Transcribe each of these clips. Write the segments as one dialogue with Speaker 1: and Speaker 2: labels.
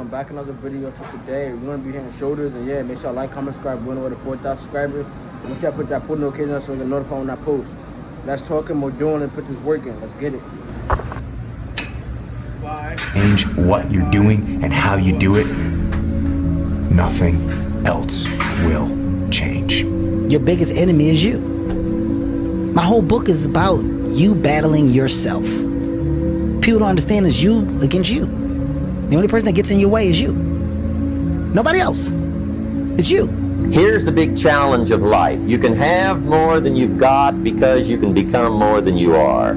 Speaker 1: I'm back another video for today. We're gonna be hitting shoulders, and yeah, make sure y'all like, comment, subscribe. We're on the 4,000 subscribers. Make sure I put that notification on so you get notified when I post. Let's talk and we're doing it. Put this work in. Let's get it. Bye.
Speaker 2: Change what you're doing and how you do it. Nothing else will change.
Speaker 3: Your biggest enemy is you. My whole book is about you battling yourself. People don't understand it's you against you. The only person that gets in your way is you. Nobody else. It's you.
Speaker 4: Here's the big challenge of life. You can have more than you've got because you can become more than you are.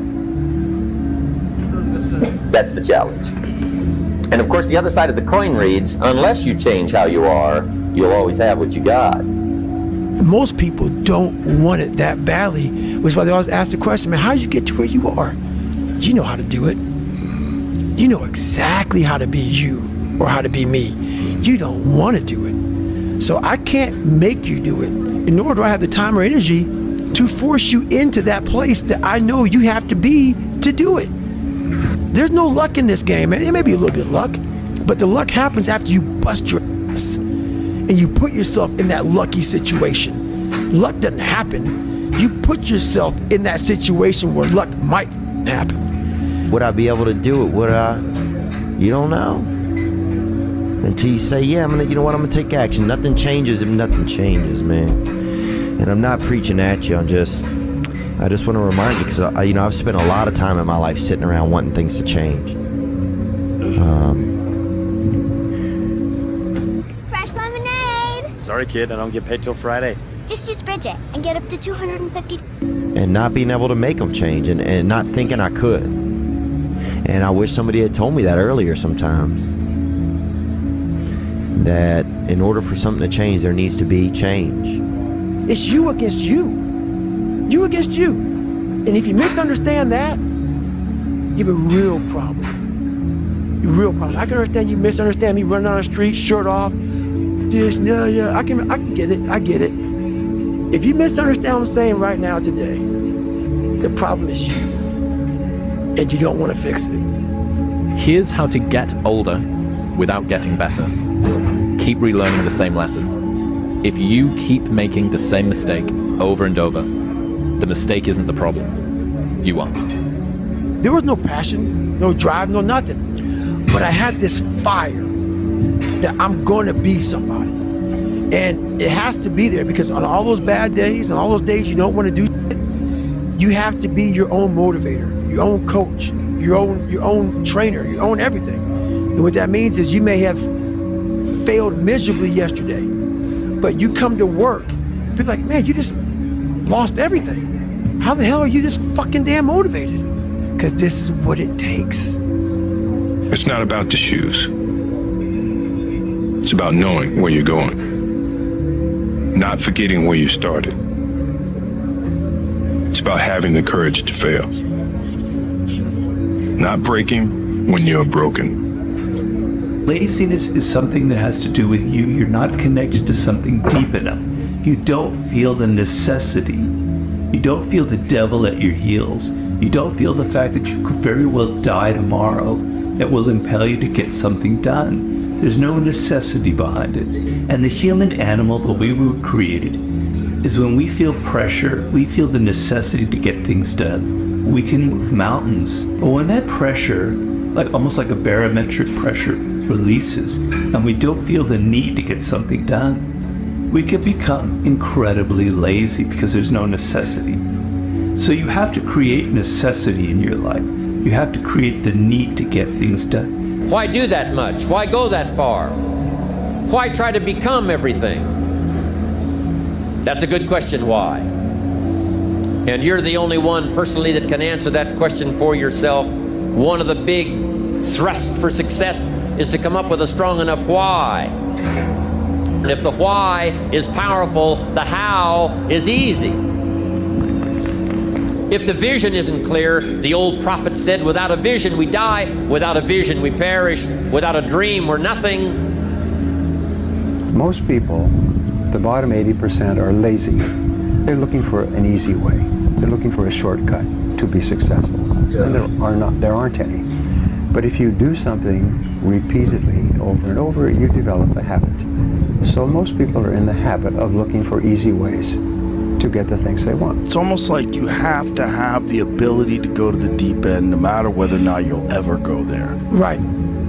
Speaker 4: That's the challenge. And of course, the other side of the coin reads, unless you change how you are, you'll always have what you got.
Speaker 5: Most people don't want it that badly, which is why they always ask the question, man, how did you get to where you are? You know how to do it. You know exactly how to be you or how to be me. You don't want to do it. So I can't make you do it, and nor do I have the time or energy to force you into that place that I know you have to be to do it. There's no luck in this game, man. There may be a little bit of luck, but the luck happens after you bust your ass and you put yourself in that lucky situation. Luck doesn't happen. You put yourself in that situation where luck might happen.
Speaker 6: Would I be able to do it? Would I? You don't know. Until you say, yeah, you know what, I'm gonna take action. Nothing changes if nothing changes, man. And I'm not preaching at you. I just want to remind you, because I've spent a lot of time in my life sitting around wanting things to change.
Speaker 7: Fresh lemonade!
Speaker 8: Sorry, kid, I don't get paid till Friday.
Speaker 7: Just use Bridget and get up to 250.
Speaker 6: And not being able to make them change, and not thinking I could. And I wish somebody had told me that earlier sometimes. That in order for something to change, there needs to be change.
Speaker 5: It's you against you. You against you. And if you misunderstand that, you have a real problem. A real problem. I can understand you misunderstand me running down the street, shirt off. Yeah, I can get it. I get it. If you misunderstand what I'm saying right now today, the problem is you. And you don't want to fix it.
Speaker 9: Here's how to get older without getting better. Keep relearning the same lesson. If you keep making the same mistake over and over, the mistake isn't the problem. You are.
Speaker 5: There was no passion, no drive, no nothing. But I had this fire that I'm going to be somebody. And it has to be there, because on all those bad days and all those days you don't want to do shit, you have to be your own motivator, your own coach, your own trainer, your own everything. And what that means is you may have failed miserably yesterday, but you come to work, people are like, man, you just lost everything. How the hell are you just fucking damn motivated? Because this is what it takes.
Speaker 10: It's not about the shoes. It's about knowing where you're going. Not forgetting where you started. It's about having the courage to fail. Not breaking when you're broken.
Speaker 11: Laziness is something that has to do with you. You're not connected to something deep enough. You don't feel the necessity. You don't feel the devil at your heels. You don't feel the fact that you could very well die tomorrow that will impel you to get something done. There's no necessity behind it. And the human animal, the way we were created, is when we feel pressure, we feel the necessity to get things done. We can move mountains. But when that pressure, almost like a barometric pressure, releases, and we don't feel the need to get something done, we can become incredibly lazy because there's no necessity. So you have to create necessity in your life. You have to create the need to get things done.
Speaker 4: Why do that much? Why go that far? Why try to become everything? That's a good question, why? And you're the only one personally that can answer that question for yourself. One of the big thrusts for success is to come up with a strong enough why. And if the why is powerful, the how is easy. If the vision isn't clear, the old prophet said, without a vision we die, without a vision we perish, without a dream we're nothing.
Speaker 12: Most people, the bottom 80%, are lazy. They're looking for an easy way. They're looking for a shortcut to be successful. And there aren't any. But if you do something repeatedly over and over, you develop a habit. So most people are in the habit of looking for easy ways to get the things they want.
Speaker 13: It's almost like you have to have the ability to go to the deep end no matter whether or not you'll ever go there.
Speaker 5: Right.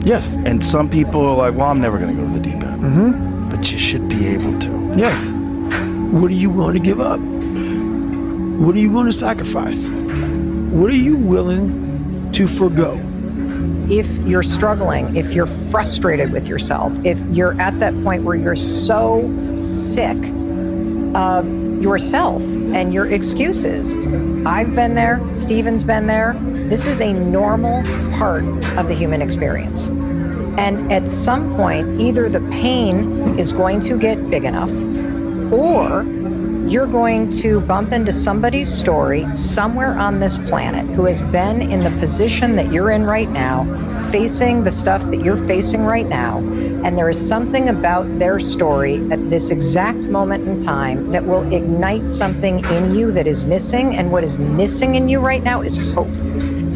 Speaker 5: Yes.
Speaker 13: And some people are like, well, I'm never going to go to the deep end.
Speaker 5: Mm-hmm.
Speaker 13: But you should be able to.
Speaker 5: Yes. What are you willing to give up? What are you willing to sacrifice? What are you willing to forgo?
Speaker 14: If you're struggling, if you're frustrated with yourself, if you're at that point where you're so sick of yourself and your excuses, I've been there, Stephen's been there. This is a normal part of the human experience. And at some point, either the pain is going to get big enough, or you're going to bump into somebody's story somewhere on this planet who has been in the position that you're in right now, facing the stuff that you're facing right now, and there is something about their story at this exact moment in time that will ignite something in you that is missing, and what is missing in you right now is hope.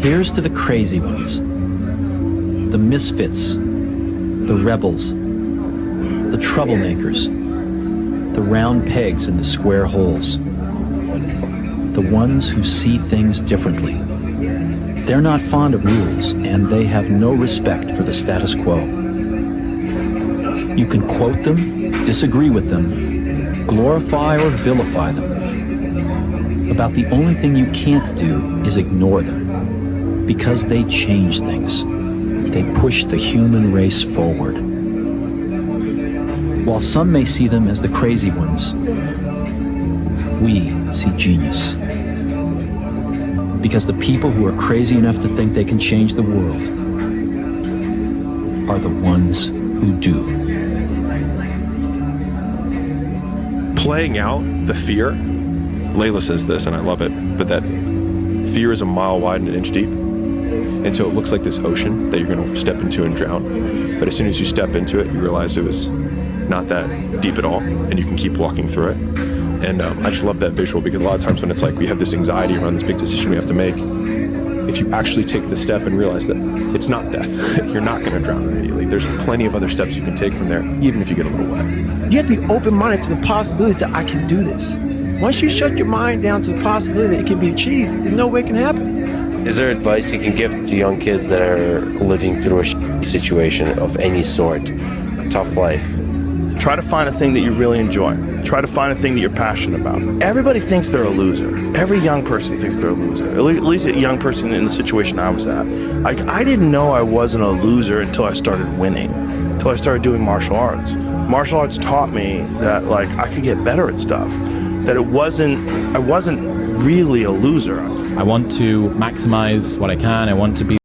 Speaker 15: Here's to the crazy ones, the misfits, the rebels, the troublemakers, the round pegs in the square holes, the ones who see things differently. They're not fond of rules, and they have no respect for the status quo. You can quote them, disagree with them, glorify or vilify them. About the only thing you can't do is ignore them, because they change things. They push the human race forward. While some may see them as the crazy ones, we see genius. Because the people who are crazy enough to think they can change the world are the ones who do.
Speaker 10: Playing out the fear, Layla says this, and I love it, but that fear is a mile wide and an inch deep. And so it looks like this ocean that you're going to step into and drown. But as soon as you step into it, you realize it was not that deep at all, and you can keep walking through it. And I just love that visual, because a lot of times when it's like we have this anxiety around this big decision we have to make, if you actually take the step and realize that it's not death, you're not going to drown immediately. There's plenty of other steps you can take from there, even if you get a little wet.
Speaker 5: You have to be open-minded to the possibilities that I can do this. Once you shut your mind down to the possibility that it can be achieved, there's no way it can happen.
Speaker 16: Is there advice you can give to young kids that are living through a situation of any sort, a tough life?
Speaker 13: Try to find a thing that you really enjoy. Try to find a thing that you're passionate about. Everybody thinks they're a loser. Every young person thinks they're a loser. At least a young person in the situation I was at. Like, I didn't know I wasn't a loser until I started winning, until I started doing martial arts. Martial arts taught me that, like, I could get better at stuff. That I wasn't really a loser.
Speaker 9: I want to maximize what I can. I want to be